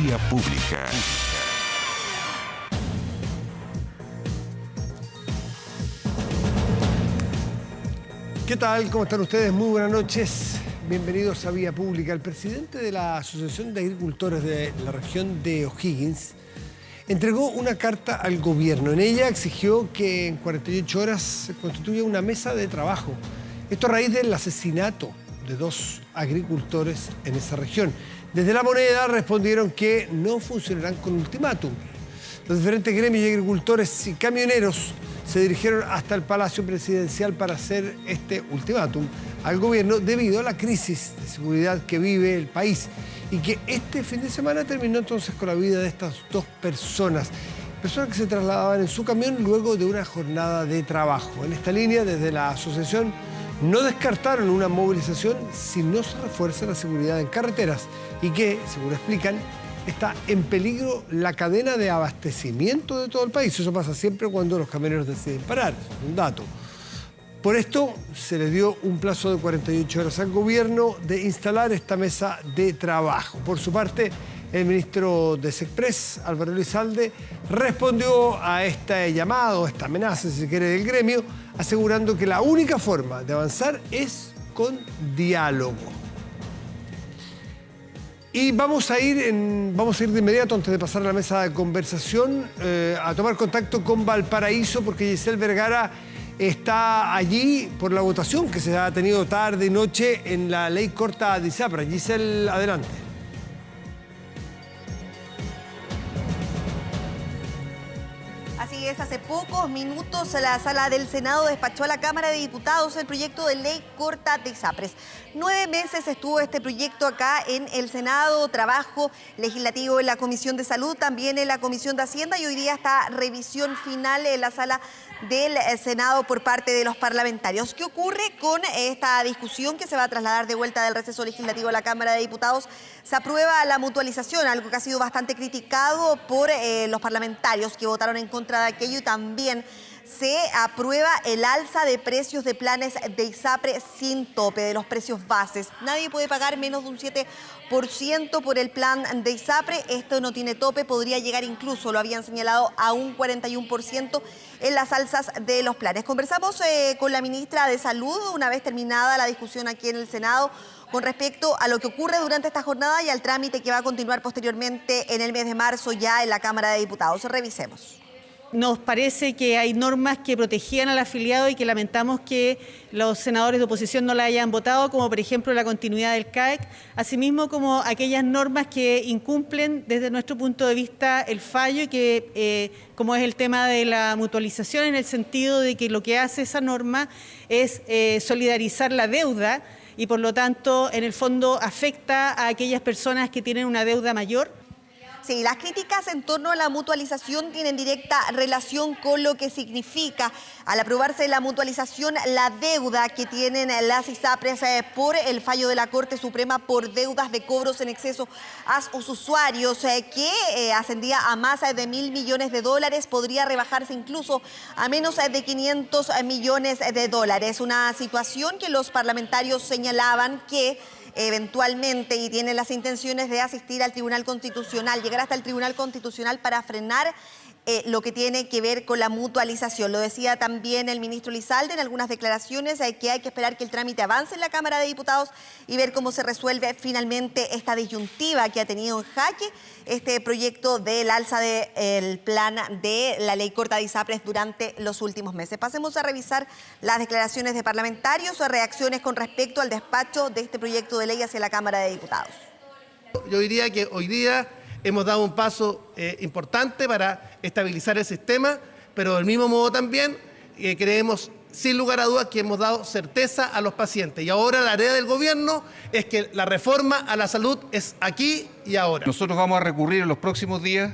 Vía Pública. ¿Qué tal? ¿Cómo están ustedes? Muy buenas noches. Bienvenidos a Vía Pública. El presidente de la Asociación de Agricultores de la región de O'Higgins entregó una carta al gobierno. En ella exigió que en 48 horas se constituya una mesa de trabajo. Esto a raíz del asesinato de 2 agricultores en esa región. Desde La Moneda respondieron que no funcionarán con ultimátum. Los diferentes gremios de agricultores y camioneros se dirigieron hasta el Palacio Presidencial para hacer este ultimátum al gobierno debido a la crisis de seguridad que vive el país y que este fin de semana terminó entonces con la vida de estas 2 personas que se trasladaban en su camión luego de una jornada de trabajo. En esta línea, desde la asociación, no descartaron una movilización si no se refuerza la seguridad en carreteras y que, según explican, está en peligro la cadena de abastecimiento de todo el país. Eso pasa siempre cuando los camioneros deciden parar, es un dato. Por esto se le dio un plazo de 48 horas al gobierno de instalar esta mesa de trabajo. Por su parte, el ministro de Sexpress, Álvaro Elizalde, respondió a este llamado, esta amenaza, si se quiere, del gremio, asegurando que la única forma de avanzar es con diálogo. Y vamos a ir de inmediato, antes de pasar a la mesa de conversación, a tomar contacto con Valparaíso, porque Giselle Vergara está allí por la votación que se ha tenido tarde y noche en la ley corta de ISAPRES. Giselle, adelante. Así es, hace pocos minutos la sala del Senado despachó a la Cámara de Diputados el proyecto de ley corta de ISAPRES. 9 meses estuvo este proyecto acá en el Senado, trabajo legislativo en la Comisión de Salud, también en la Comisión de Hacienda, y hoy día está revisión final en la sala del Senado por parte de los parlamentarios. ¿Qué ocurre con esta discusión que se va a trasladar de vuelta del receso legislativo a la Cámara de Diputados? Se aprueba la mutualización, algo que ha sido bastante criticado por los parlamentarios que votaron en contra de aquello, y también se aprueba el alza de precios de planes de ISAPRE sin tope, de los precios bases. Nadie puede pagar menos de un 7% por el plan de ISAPRE. Esto no tiene tope, podría llegar incluso, lo habían señalado, a un 41% en las alzas de los planes. Conversamos con la ministra de Salud una vez terminada la discusión aquí en el Senado con respecto a lo que ocurre durante esta jornada y al trámite que va a continuar posteriormente en el mes de marzo ya en la Cámara de Diputados. Revisemos. Nos parece que hay normas que protegían al afiliado y que lamentamos que los senadores de oposición no la hayan votado, como por ejemplo la continuidad del CAEC, asimismo como aquellas normas que incumplen desde nuestro punto de vista el fallo, y que como es el tema de la mutualización, en el sentido de que lo que hace esa norma es solidarizar la deuda y por lo tanto en el fondo afecta a aquellas personas que tienen una deuda mayor. Sí, las críticas en torno a la mutualización tienen directa relación con lo que significa, al aprobarse la mutualización, la deuda que tienen las ISAPRES por el fallo de la Corte Suprema por deudas de cobros en exceso a sus usuarios, que ascendía a más de $1.000 millones, podría rebajarse incluso a menos de $500 millones. Una situación que los parlamentarios señalaban que eventualmente, y tiene las intenciones de asistir al Tribunal Constitucional, llegar hasta el Tribunal Constitucional para frenar lo que tiene que ver con la mutualización. Lo decía también el ministro Elizalde en algunas declaraciones, que hay que esperar que el trámite avance en la Cámara de Diputados y ver cómo se resuelve finalmente esta disyuntiva que ha tenido en jaque este proyecto del alza del plan de la ley corta de ISAPRES durante los últimos meses. Pasemos a revisar las declaraciones de parlamentarios o reacciones con respecto al despacho de este proyecto de ley hacia la Cámara de Diputados. Yo diría que hoy día hemos dado un paso importante para estabilizar el sistema, pero del mismo modo también creemos, sin lugar a dudas, que hemos dado certeza a los pacientes. Y ahora la tarea del gobierno es que la reforma a la salud es aquí y ahora. Nosotros vamos a recurrir en los próximos días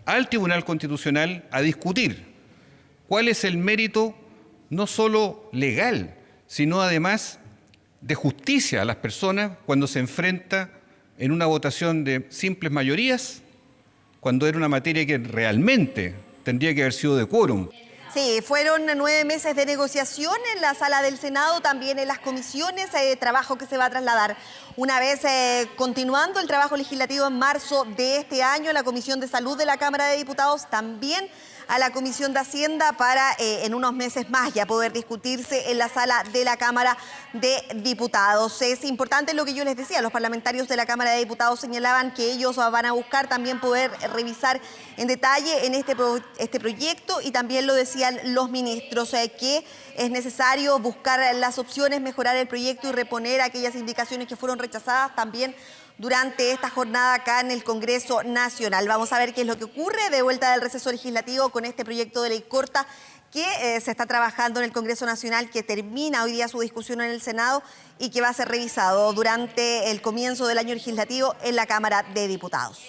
al Tribunal Constitucional a discutir cuál es el mérito no solo legal, sino además de justicia a las personas cuando se enfrenta en una votación de simples mayorías, cuando era una materia que realmente tendría que haber sido de quórum. Sí, fueron 9 meses de negociación en la sala del Senado, también en las comisiones, trabajo que se va a trasladar. Una vez continuando el trabajo legislativo en marzo de este año, la Comisión de Salud de la Cámara de Diputados, también a la Comisión de Hacienda para en unos meses más ya poder discutirse en la sala de la Cámara de Diputados. Es importante lo que yo les decía, los parlamentarios de la Cámara de Diputados señalaban que ellos van a buscar también poder revisar en detalle en este proyecto, y también lo decían los ministros, que es necesario buscar las opciones, mejorar el proyecto y reponer aquellas indicaciones que fueron rechazadas también durante esta jornada acá en el Congreso Nacional. Vamos a ver qué es lo que ocurre de vuelta del receso legislativo con este proyecto de ley corta que se está trabajando en el Congreso Nacional, que termina hoy día su discusión en el Senado y que va a ser revisado durante el comienzo del año legislativo en la Cámara de Diputados.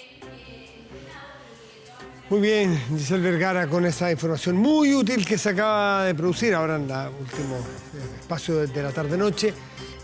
Muy bien, Giselle Vergara, con esa información muy útil que se acaba de producir ahora en el último espacio de la tarde-noche,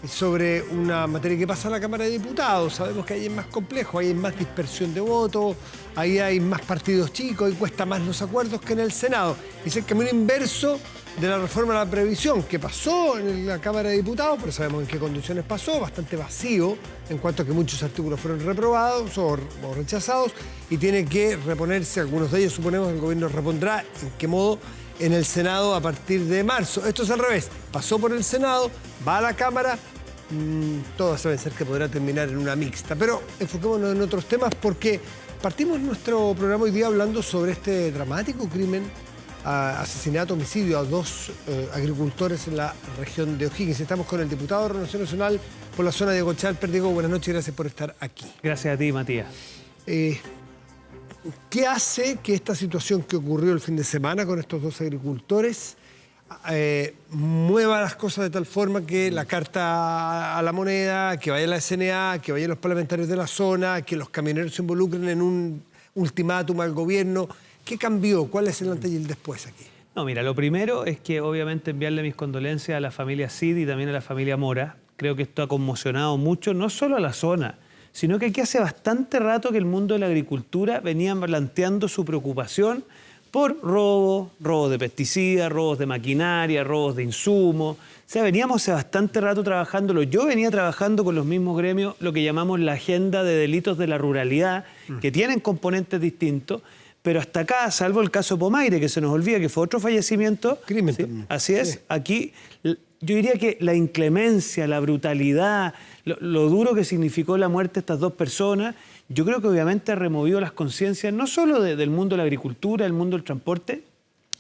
sobre una materia que pasa en la Cámara de Diputados. Sabemos que ahí es más complejo, ahí hay más dispersión de votos, ahí hay más partidos chicos y cuesta más los acuerdos que en el Senado. Es el camino inverso de la reforma de la previsión que pasó en la Cámara de Diputados, pero sabemos en qué condiciones pasó, bastante vacío en cuanto a que muchos artículos fueron reprobados o rechazados y tiene que reponerse, algunos de ellos suponemos que el gobierno repondrá en qué modo en el Senado a partir de marzo. Esto es al revés, pasó por el Senado, va a la Cámara, todas deben ser que podrá terminar en una mixta. Pero enfoquémonos en otros temas porque partimos nuestro programa hoy día hablando sobre este dramático crimen, asesinato, homicidio a 2 agricultores en la región de O'Higgins. Estamos con el diputado de Renovación Nacional por la zona de Chalper. Diego, buenas noches y gracias por estar aquí. Gracias a ti, Matías. ¿Qué hace que esta situación que ocurrió el fin de semana con estos 2 agricultores mueva las cosas de tal forma que la carta a la moneda, que vaya la SNA, que vayan los parlamentarios de la zona, que los camioneros se involucren en un ultimátum al gobierno? ¿Qué cambió? ¿Cuál es el antes y el después aquí? No, mira, lo primero es que obviamente enviarle mis condolencias a la familia Cid y también a la familia Mora. Creo que esto ha conmocionado mucho, no solo a la zona, sino que aquí hace bastante rato que el mundo de la agricultura venía planteando su preocupación por robos de pesticidas, robos de maquinaria, robos de insumos. O sea, veníamos hace bastante rato trabajándolo. Yo venía trabajando con los mismos gremios lo que llamamos la agenda de delitos de la ruralidad, que tienen componentes distintos, pero hasta acá, salvo el caso Pomaire, que se nos olvida que fue otro fallecimiento. Crimen. ¿Sí? Así es. Sí. Aquí yo diría que la inclemencia, la brutalidad, lo duro que significó la muerte de estas 2 personas, yo creo que obviamente ha removido las conciencias no solo del mundo de la agricultura, del mundo del transporte,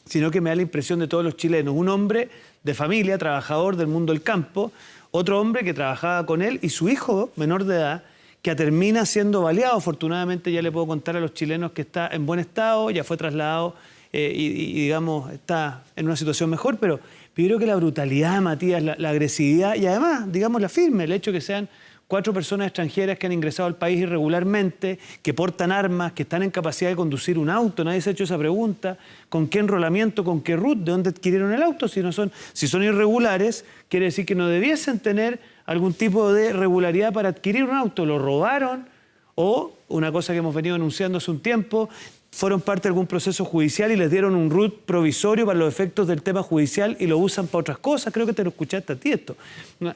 sino que me da la impresión de todos los chilenos. Un hombre de familia, trabajador del mundo del campo, otro hombre que trabajaba con él y su hijo menor de edad, que termina siendo baleado. Afortunadamente ya le puedo contar a los chilenos que está en buen estado, ya fue trasladado y digamos, está en una situación mejor, pero yo creo que la brutalidad, Matías, la agresividad y además, digamos, la firme, el hecho de que sean 4 personas extranjeras que han ingresado al país irregularmente, que portan armas, que están en capacidad de conducir un auto. Nadie se ha hecho esa pregunta. ¿Con qué enrolamiento, con qué RUT? ¿De dónde adquirieron el auto? Si son irregulares, quiere decir que no debiesen tener algún tipo de regularidad para adquirir un auto. Lo robaron o, una cosa que hemos venido anunciando hace un tiempo, fueron parte de algún proceso judicial y les dieron un RUT provisorio para los efectos del tema judicial y lo usan para otras cosas. Creo que te lo escuchaste a ti esto.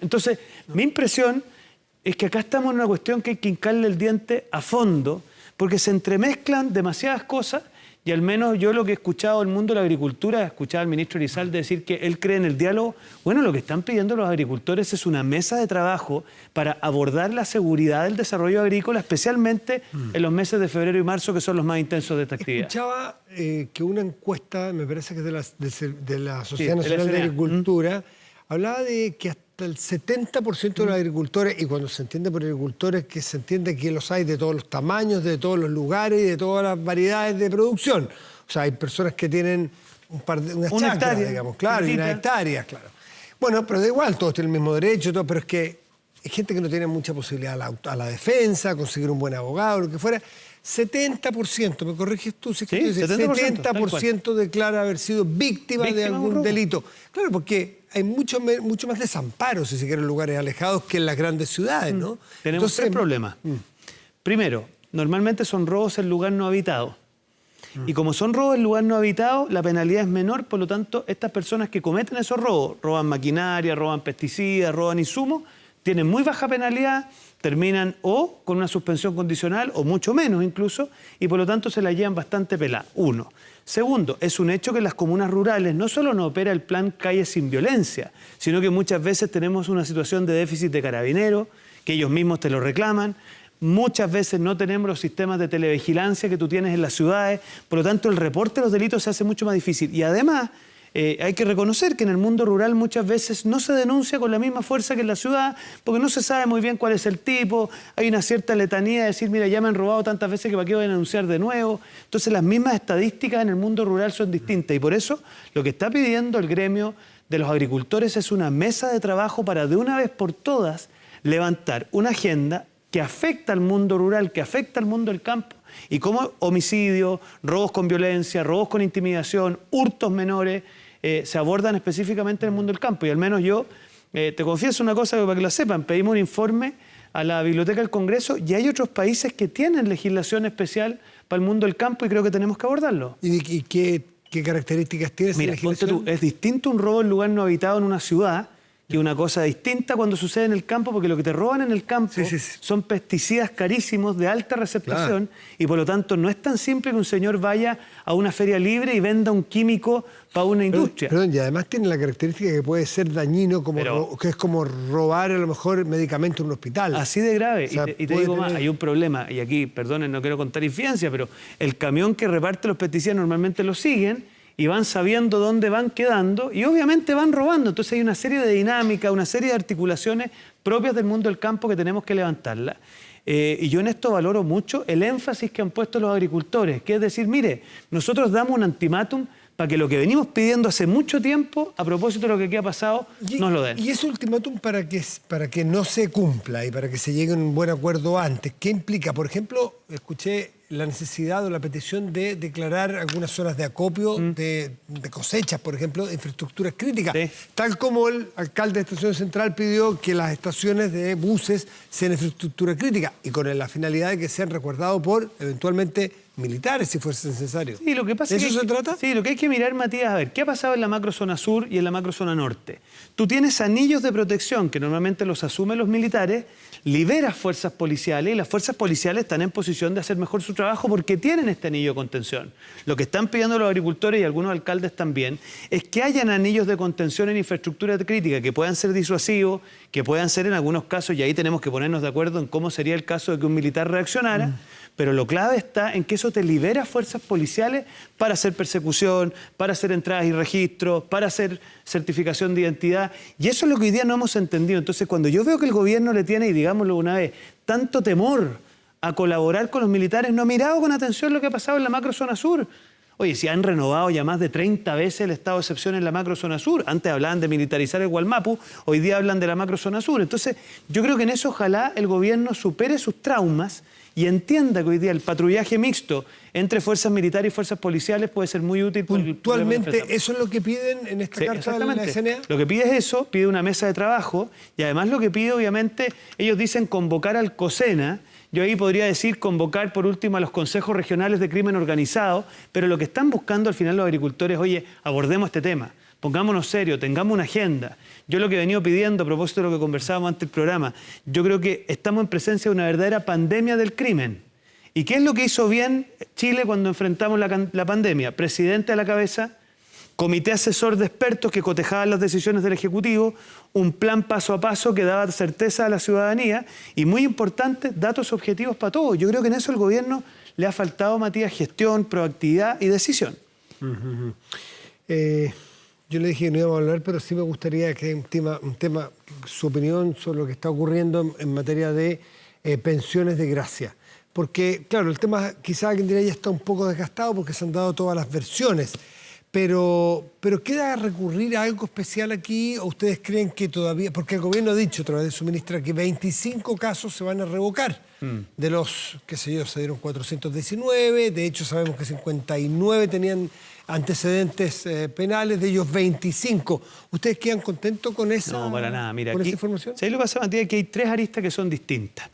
Entonces, mi impresión es que acá estamos en una cuestión que hay que hincarle el diente a fondo, porque se entremezclan demasiadas cosas y al menos yo lo que he escuchado del mundo de la agricultura, escuchaba al ministro Elizalde decir que él cree en el diálogo. Bueno, lo que están pidiendo los agricultores es una mesa de trabajo para abordar la seguridad del desarrollo agrícola, especialmente en los meses de febrero y marzo, que son los más intensos de esta actividad. Escuchaba que una encuesta, me parece que es de la Sociedad Nacional de Agricultura, hablaba de que hasta el 70% de los agricultores, y cuando se entiende por agricultores, que se entiende que los hay de todos los tamaños, de todos los lugares y de todas las variedades de producción. O sea, hay personas que tienen unas chacras, digamos, claro, y unas hectáreas, claro. Bueno, pero da igual, todos tienen el mismo derecho, todo, pero es que hay gente que no tiene mucha posibilidad a la defensa, a conseguir un buen abogado, lo que fuera. 70%, me corriges tú, si sí, 70% declara haber sido víctima de algún delito. Claro, porque hay mucho más desamparo, si se quiere, en lugares alejados que en las grandes ciudades, ¿no? Tenemos 3 problemas. Primero, normalmente son robos en lugar no habitado. Y como son robos en lugar no habitado, la penalidad es menor, por lo tanto, estas personas que cometen esos robos, roban maquinaria, roban pesticidas, roban insumos, tienen muy baja penalidad, terminan o con una suspensión condicional o mucho menos incluso, y por lo tanto se la llevan bastante pelada. Uno. Segundo, es un hecho que en las comunas rurales no solo no opera el plan Calles sin Violencia, sino que muchas veces tenemos una situación de déficit de carabineros, que ellos mismos te lo reclaman. Muchas veces no tenemos los sistemas de televigilancia que tú tienes en las ciudades, por lo tanto el reporte de los delitos se hace mucho más difícil. Y además hay que reconocer que en el mundo rural muchas veces no se denuncia con la misma fuerza que en la ciudad, porque no se sabe muy bien cuál es el tipo, hay una cierta letanía de decir, mira, ya me han robado tantas veces que para qué voy a denunciar de nuevo. Entonces las mismas estadísticas en el mundo rural son distintas y por eso lo que está pidiendo el gremio de los agricultores es una mesa de trabajo para de una vez por todas levantar una agenda que afecta al mundo rural, que afecta al mundo del campo, y como homicidios, robos con violencia, robos con intimidación, hurtos menores, se abordan específicamente en el mundo del campo. Y al menos yo, te confieso una cosa para que lo sepan, pedimos un informe a la Biblioteca del Congreso y hay otros países que tienen legislación especial para el mundo del campo y creo que tenemos que abordarlo. ¿Y qué características tiene esa Mira, legislación? ponte tú, es distinto un robo en lugar no habitado en una ciudad que una cosa distinta cuando sucede en el campo, porque lo que te roban en el campo son pesticidas carísimos de alta receptación y por lo tanto no es tan simple que un señor vaya a una feria libre y venda un químico para una industria. Perdón, y además tiene la característica que puede ser dañino, que es como robar a lo mejor medicamentos en un hospital. Así de grave. O sea, y te digo más, hay un problema, y aquí, perdonen, no quiero contar infidencia, pero el camión que reparte los pesticidas normalmente lo siguen y van sabiendo dónde van quedando y obviamente van robando. Entonces hay una serie de dinámicas, una serie de articulaciones propias del mundo del campo que tenemos que levantarla. Y yo en esto valoro mucho el énfasis que han puesto los agricultores, que es decir, mire, nosotros damos un ultimátum para que lo que venimos pidiendo hace mucho tiempo, a propósito de lo que aquí ha pasado, nos lo den. Y ese ultimátum para que no se cumpla y para que se llegue a un buen acuerdo antes, ¿qué implica? Por ejemplo, escuché la necesidad o la petición de declarar algunas zonas de acopio de cosechas, por ejemplo, de infraestructuras críticas, tal como el alcalde de Estación Central pidió que las estaciones de buses sean infraestructura crítica y con la finalidad de que sean resguardados por, eventualmente, militares, si fuese necesario. Sí, lo que pasa ¿De eso se trata? Sí, lo que hay que mirar, Matías, a ver, ¿qué ha pasado en la macrozona sur y en la macrozona norte? Tú tienes anillos de protección que normalmente los asumen los militares, liberas fuerzas policiales y las fuerzas policiales están en posición de hacer mejor su trabajo porque tienen este anillo de contención. Lo que están pidiendo los agricultores y algunos alcaldes también es que hayan anillos de contención en infraestructura crítica que puedan ser disuasivos, que puedan ser en algunos casos, y ahí tenemos que ponernos de acuerdo en cómo sería el caso de que un militar reaccionara, pero lo clave está en que eso te libera fuerzas policiales para hacer persecución, para hacer entradas y registros, para hacer certificación de identidad. Y eso es lo que hoy día no hemos entendido. Entonces, cuando yo veo que el gobierno le tiene, y digámoslo una vez, tanto temor a colaborar con los militares, no ha mirado con atención lo que ha pasado en la macrozona sur. Oye, si han renovado ya más de 30 veces el estado de excepción en la macrozona sur. Antes hablaban de militarizar el Gualmapu, hoy día hablan de la macrozona sur. Entonces, yo creo que en eso ojalá el gobierno supere sus traumas y entienda que hoy día el patrullaje mixto entre fuerzas militares y fuerzas policiales puede ser muy útil. Puntualmente, ¿eso es lo que piden en esta carta de la CNA? Lo que pide es eso, pide una mesa de trabajo y además lo que pide, obviamente, ellos dicen convocar al COSENA. Yo ahí podría decir convocar por último a los consejos regionales de crimen organizado, pero lo que están buscando al final los agricultores, oye, abordemos este tema, pongámonos serios, tengamos una agenda. Yo lo que he venido pidiendo, a propósito de lo que conversábamos antes del programa, yo creo que estamos en presencia de una verdadera pandemia del crimen. ¿Y qué es lo que hizo bien Chile cuando enfrentamos la pandemia? Presidente a la cabeza, comité asesor de expertos que cotejaban las decisiones del Ejecutivo, un plan paso a paso que daba certeza a la ciudadanía y, muy importante, datos objetivos para todos. Yo creo que en eso el gobierno le ha faltado, Matías, gestión, proactividad y decisión. Yo le dije que no íbamos a hablar, pero sí me gustaría que un tema, su opinión sobre lo que está ocurriendo en materia de pensiones de gracia. Porque, claro, el tema quizá alguien diría ya está un poco desgastado porque se han dado todas las versiones. Pero ¿queda recurrir a algo especial aquí o ustedes creen que todavía...? Porque el gobierno ha dicho a través de su ministra que 25 casos se van a revocar. De los, qué sé yo, se dieron 419, de hecho sabemos que 59 tenían antecedentes penales, de ellos 25. ¿Ustedes quedan contentos con esa información? No, para nada. Mira, aquí, ¿sabes lo que pasa, Matías? Que hay tres aristas que son distintas.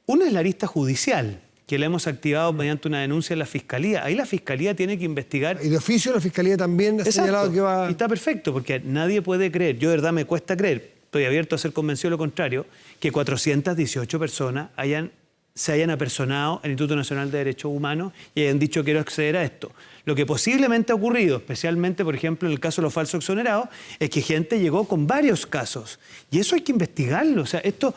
Una es la arista judicial, que la hemos activado mediante una denuncia en la Fiscalía. Ahí la Fiscalía tiene que investigar. Y de oficio la Fiscalía también ha señalado que va... Y está perfecto, porque nadie puede creer, yo de verdad me cuesta creer, estoy abierto a ser convencido de lo contrario, que 418 personas se hayan apersonado al Instituto Nacional de Derechos Humanos y hayan dicho quiero acceder a esto. Lo que posiblemente ha ocurrido, especialmente, por ejemplo, en el caso de los falsos exonerados, es que gente llegó con varios casos. Y eso hay que investigarlo. O sea, esto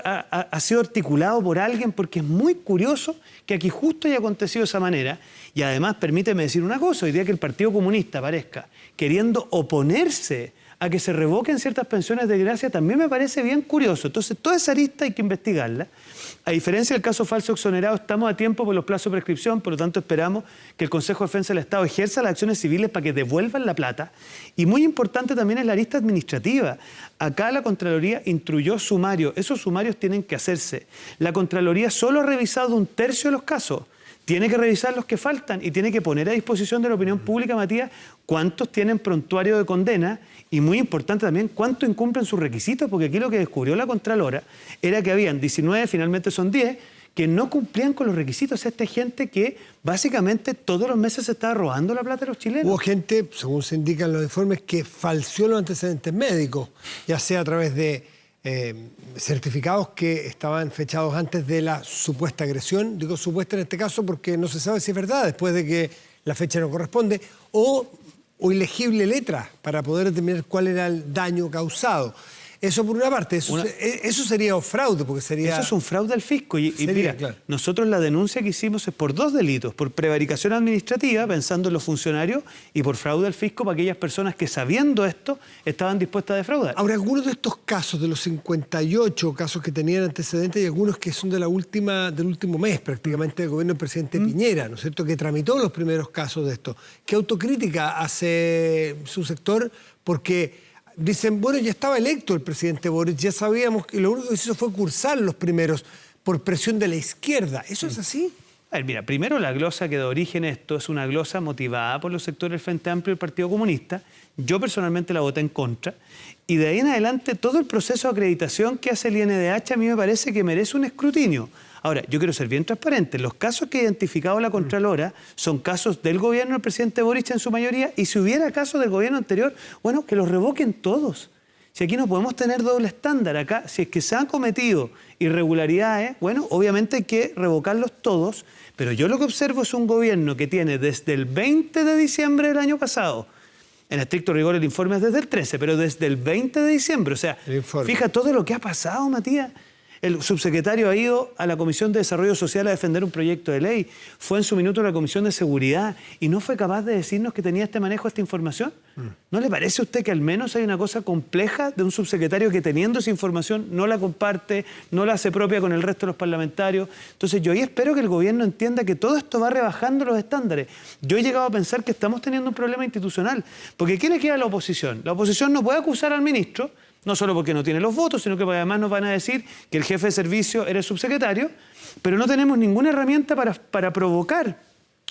ha sido articulado por alguien porque es muy curioso que aquí justo haya acontecido de esa manera. Y además, permíteme decir una cosa, hoy día que el Partido Comunista aparezca queriendo oponerse a que se revoquen ciertas pensiones de gracia, también me parece bien curioso. Entonces, toda esa arista hay que investigarla. A diferencia del caso falso exonerado, estamos a tiempo por los plazos de prescripción, por lo tanto esperamos que el Consejo de Defensa del Estado ejerza las acciones civiles para que devuelvan la plata. Y muy importante también es la arista administrativa. Acá la Contraloría instruyó sumarios, esos sumarios tienen que hacerse. La Contraloría solo ha revisado 1/3 de los casos. Tiene que revisar los que faltan y tiene que poner a disposición de la opinión pública, Matías, cuántos tienen prontuario de condena y, muy importante también, cuánto incumplen sus requisitos, porque aquí lo que descubrió la Contralora era que habían 19, finalmente son 10, que no cumplían con los requisitos. Esta gente que básicamente todos los meses se estaba robando la plata de los chilenos. Hubo gente, según se indican los informes, que falseó los antecedentes médicos, ya sea a través de certificados que estaban fechados antes de la supuesta agresión, digo supuesta en este caso porque no se sabe si es verdad después de que la fecha no corresponde, o ilegible letra para poder determinar cuál era el daño causado. Eso por una parte, eso sería un fraude, porque sería... Eso es un fraude al fisco. Y mira, claro, nosotros la denuncia que hicimos es por 2 delitos, por prevaricación administrativa, pensando en los funcionarios, y por fraude al fisco para aquellas personas que, sabiendo esto, estaban dispuestas a defraudar. Ahora, algunos de estos casos, de los 58 casos que tenían antecedentes, y algunos que son del último mes prácticamente del gobierno del presidente Piñera, ¿no es cierto?, que tramitó los primeros casos de esto. ¿Qué autocrítica hace su sector? Porque... dicen, bueno, ya estaba electo el presidente Boric, ya sabíamos que lo único que hizo fue cursar los primeros por presión de la izquierda. ¿Eso es así? A ver, mira, primero la glosa que da origen a esto es una glosa motivada por los sectores del Frente Amplio y el Partido Comunista. Yo personalmente la voté en contra. Y de ahí en adelante todo el proceso de acreditación que hace el INDH a mí me parece que merece un escrutinio. Ahora, yo quiero ser bien transparente. Los casos que ha identificado la Contralora son casos del gobierno del presidente Boric en su mayoría, y si hubiera casos del gobierno anterior, bueno, que los revoquen todos. Si aquí no podemos tener doble estándar, acá, si es que se han cometido irregularidades, bueno, obviamente hay que revocarlos todos, pero yo lo que observo es un gobierno que tiene desde el 20 de diciembre del año pasado, en estricto rigor el informe es desde el 13, pero desde el 20 de diciembre, o sea, fija todo lo que ha pasado, Matías. El subsecretario ha ido a la Comisión de Desarrollo Social a defender un proyecto de ley, fue en su minuto a la Comisión de Seguridad y no fue capaz de decirnos que tenía este manejo, esta información. ¿No le parece a usted que al menos hay una cosa compleja de un subsecretario que, teniendo esa información, no la comparte, no la hace propia con el resto de los parlamentarios? Entonces yo ahí espero que el gobierno entienda que todo esto va rebajando los estándares. Yo he llegado a pensar que estamos teniendo un problema institucional, porque ¿qué le queda a la oposición? La oposición no puede acusar al ministro, no solo porque no tiene los votos, sino que además nos van a decir que el jefe de servicio era el subsecretario, pero no tenemos ninguna herramienta para provocar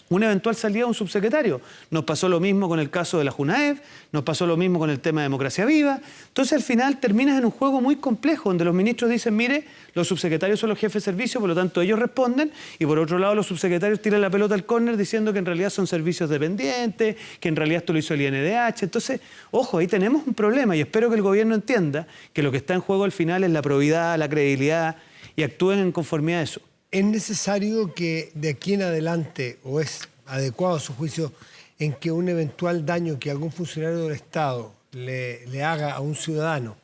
una eventual salida de un subsecretario. Nos pasó lo mismo con el caso de la Junaev, nos pasó lo mismo con el tema de Democracia Viva. Entonces al final terminas en un juego muy complejo, donde los ministros dicen, mire, los subsecretarios son los jefes de servicio, por lo tanto ellos responden, y por otro lado los subsecretarios tiran la pelota al córner diciendo que en realidad son servicios dependientes, que en realidad esto lo hizo el INDH. Entonces, ojo, ahí tenemos un problema y espero que el gobierno entienda que lo que está en juego al final es la probidad, la credibilidad, y actúen en conformidad a eso. ¿Es necesario que de aquí en adelante, o es adecuado a su juicio, en que un eventual daño que algún funcionario del Estado le haga a un ciudadano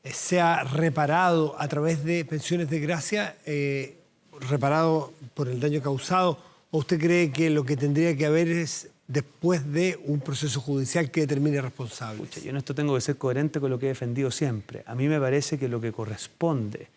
sea reparado a través de pensiones de gracia, reparado por el daño causado? ¿O usted cree que lo que tendría que haber es después de un proceso judicial que determine responsables? Yo en esto tengo que ser coherente con lo que he defendido siempre. A mí me parece que lo que corresponde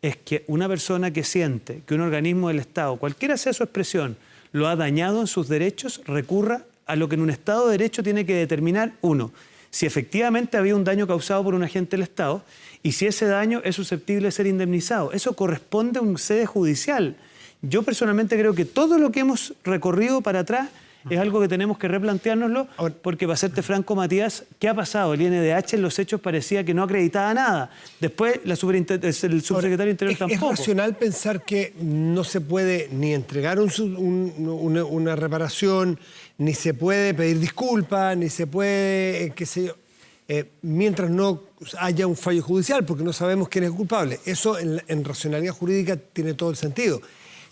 es que una persona que siente que un organismo del Estado, cualquiera sea su expresión, lo ha dañado en sus derechos, recurra a lo que en un Estado de Derecho tiene que determinar, uno, si efectivamente había un daño causado por un agente del Estado y si ese daño es susceptible de ser indemnizado. Eso corresponde a un sede judicial. Yo personalmente creo que todo lo que hemos recorrido para atrás es algo que tenemos que replanteárnoslo, porque para serte franco, Matías, ¿qué ha pasado? El INDH en los hechos parecía que no acreditaba nada. Después el subsecretario de Interior tampoco. ¿Es racional pensar que no se puede ni entregar una reparación, ni se puede pedir disculpas, ni se puede, qué sé yo, mientras no haya un fallo judicial, porque no sabemos quién es el culpable? Eso en racionalidad jurídica tiene todo el sentido.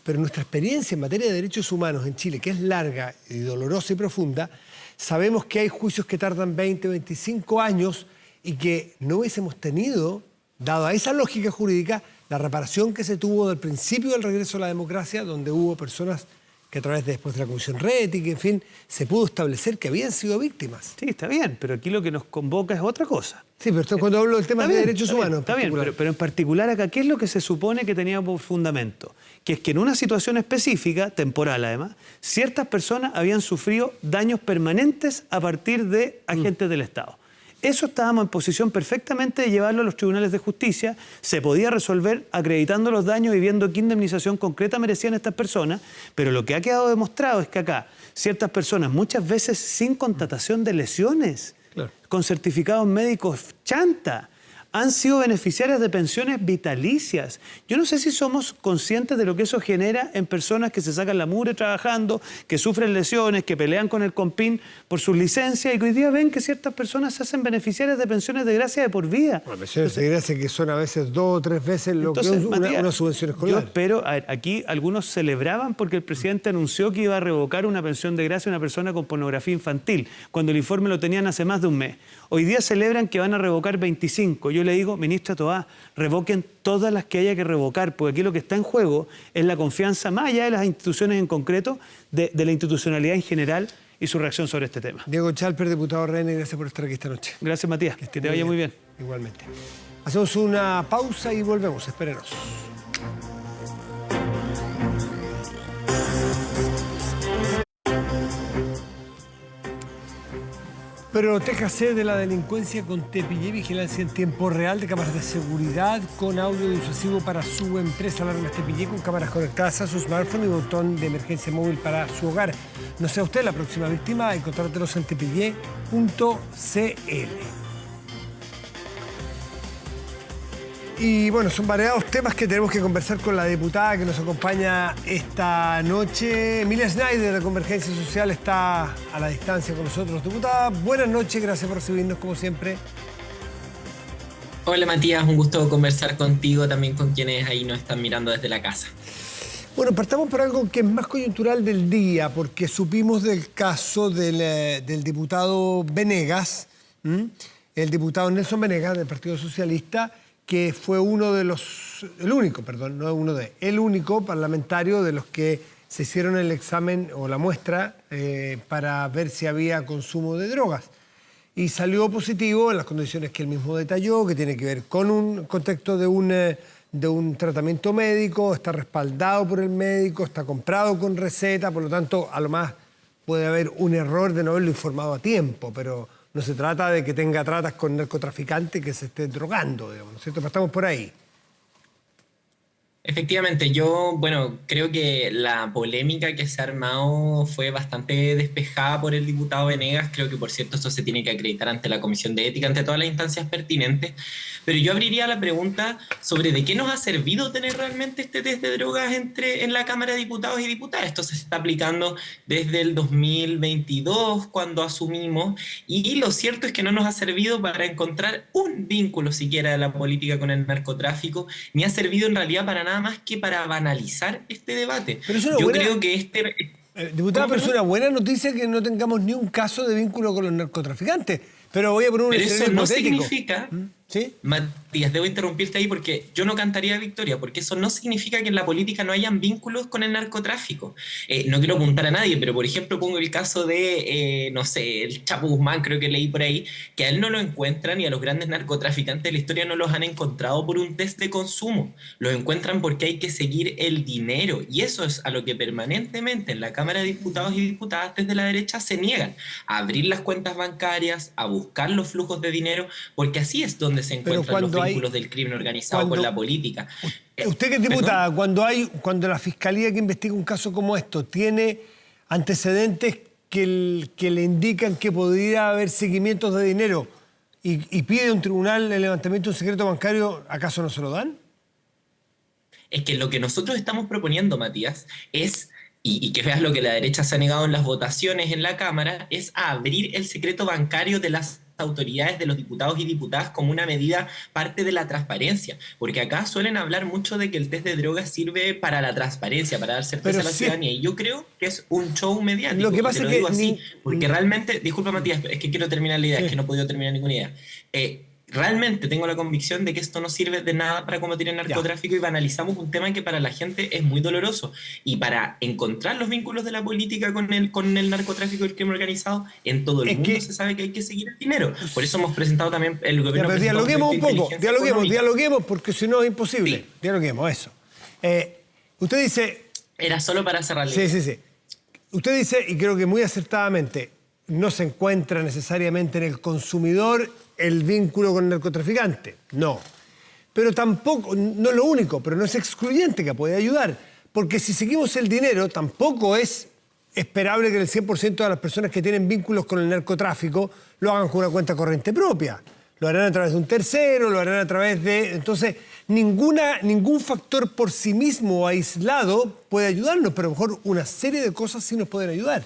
Pero nuestra experiencia en materia de derechos humanos en Chile, que es larga y dolorosa y profunda, sabemos que hay juicios que tardan 20, 25 años y que no hubiésemos tenido, dado a esa lógica jurídica, la reparación que se tuvo del principio del regreso a la democracia, donde hubo personas que a través de después de la Comisión Reti, que en fin, se pudo establecer que habían sido víctimas. Sí, está bien, pero aquí lo que nos convoca es otra cosa. Sí, pero esto cuando hablo del tema de derechos humanos. Está bien, pero en particular acá, ¿qué es lo que se supone que tenía por fundamento? Que es que en una situación específica, temporal además, ciertas personas habían sufrido daños permanentes a partir de agentes del Estado. Eso estábamos en posición perfectamente de llevarlo a los tribunales de justicia, se podía resolver acreditando los daños y viendo qué indemnización concreta merecían estas personas, pero lo que ha quedado demostrado es que acá ciertas personas, muchas veces sin constatación de lesiones, con certificados médicos chanta, han sido beneficiarias de pensiones vitalicias. Yo no sé si somos conscientes de lo que eso genera en personas que se sacan la mugre trabajando, que sufren lesiones, que pelean con el COMPIN por sus licencias y que hoy día ven que ciertas personas se hacen beneficiarias de pensiones de gracia de por vida. Bueno, pensiones de gracia que son a veces 2 o 3 veces lo que es una subvención escolar. Yo espero, aquí algunos celebraban porque el presidente anunció que iba a revocar una pensión de gracia a una persona con pornografía infantil, cuando el informe lo tenían hace más de un mes. Hoy día celebran que van a revocar 25. Yo le digo, ministra Toá, revoquen todas las que haya que revocar, porque aquí lo que está en juego es la confianza, más allá de las instituciones en concreto, de la institucionalidad en general y su reacción sobre este tema. Diego Chalper, diputado René, gracias por estar aquí esta noche. Gracias, Matías. Que te vaya muy bien. Igualmente. Hacemos una pausa y volvemos. Espérenos. Protéjase de la delincuencia con TPJ, vigilancia en tiempo real de cámaras de seguridad con audio disuasivo para su empresa. Alarmas TPJ con cámaras conectadas a su smartphone y botón de emergencia móvil para su hogar. No sea usted la próxima víctima y contrátelos en tpj.cl. Y bueno, son variados temas que tenemos que conversar con la diputada que nos acompaña esta noche. Emilia Schneider de Convergencia Social está a la distancia con nosotros. Diputada, buenas noches, gracias por recibirnos como siempre. Hola Matías, un gusto conversar contigo, también con quienes ahí nos están mirando desde la casa. Bueno, partamos por algo que es más coyuntural del día, porque supimos del caso del diputado Venegas, el diputado Nelson Venegas del Partido Socialista, que fue el único parlamentario de los que se hicieron el examen o la muestra para ver si había consumo de drogas. Y salió positivo en las condiciones que él mismo detalló, que tiene que ver con un contexto de un tratamiento médico, está respaldado por el médico, está comprado con receta, por lo tanto, a lo más puede haber un error de no haberlo informado a tiempo, pero no se trata de que tenga tratas con narcotraficantes que se esté drogando, digamos, ¿no es cierto? Pero estamos por ahí. Efectivamente, yo, creo que la polémica que se ha armado fue bastante despejada por el diputado Venegas. Creo que, por cierto, esto se tiene que acreditar ante la Comisión de Ética, ante todas las instancias pertinentes. Pero yo abriría la pregunta sobre de qué nos ha servido tener realmente este test de drogas en la Cámara de Diputados y Diputadas. Esto se está aplicando desde el 2022, cuando asumimos, y lo cierto es que no nos ha servido para encontrar un vínculo siquiera de la política con el narcotráfico, ni ha servido en realidad para nada más que para banalizar este debate. Pero creo que diputada, pero es una buena noticia que no tengamos ni un caso de vínculo con los narcotraficantes. Pero voy a poner un escenario hipotético. Significa, ¿sí? Matías, debo interrumpirte ahí porque yo no cantaría victoria, porque eso no significa que en la política no hayan vínculos con el narcotráfico. No quiero apuntar a nadie, pero por ejemplo pongo el caso de, el Chapo Guzmán, creo que leí por ahí, que a él no lo encuentran y a los grandes narcotraficantes de la historia no los han encontrado por un test de consumo. Los encuentran porque hay que seguir el dinero, y eso es a lo que permanentemente en la Cámara de Diputados y Diputadas desde la derecha se niegan, a abrir las cuentas bancarias, a buscar los flujos de dinero, porque así es donde se encuentran los vínculos del crimen organizado con la política. Usted que es diputada, cuando la Fiscalía que investiga un caso como esto tiene antecedentes que le indican que podría haber seguimientos de dinero y pide a un tribunal el levantamiento de un secreto bancario, ¿acaso no se lo dan? Es que lo que nosotros estamos proponiendo, Matías, es, y que veas lo que la derecha se ha negado en las votaciones en la Cámara, es abrir el secreto bancario de las autoridades, de los diputados y diputadas, como una medida parte de la transparencia, porque acá suelen hablar mucho de que el test de drogas sirve para la transparencia, para dar certeza a la ciudadanía, y yo creo que es un show mediático. Lo que pasa y te lo es digo que así, porque realmente, disculpa Matías, es que quiero terminar la idea, es que no he podido terminar ninguna idea. Realmente tengo la convicción de que esto no sirve de nada para combatir el narcotráfico y banalizamos un tema que para la gente es muy doloroso. Y para encontrar los vínculos de la política con el narcotráfico y el crimen organizado, en todo el mundo se sabe que hay que seguir el dinero. Por eso hemos presentado también el gobierno. Pero dialoguemos un poco, dialoguemos porque si no es imposible. Sí. Dialoguemos, eso. Usted dice... Era solo para cerrar. Sí. Usted dice, y creo que muy acertadamente, no se encuentra necesariamente en el consumidor el vínculo con el narcotraficante. No. Pero tampoco, no es lo único, pero no es excluyente, que puede ayudar. Porque si seguimos el dinero, tampoco es esperable que el 100% de las personas que tienen vínculos con el narcotráfico lo hagan con una cuenta corriente propia. Lo harán a través de un tercero, lo harán a través de... Entonces, ningún factor por sí mismo o aislado puede ayudarnos, pero a lo mejor una serie de cosas sí nos pueden ayudar.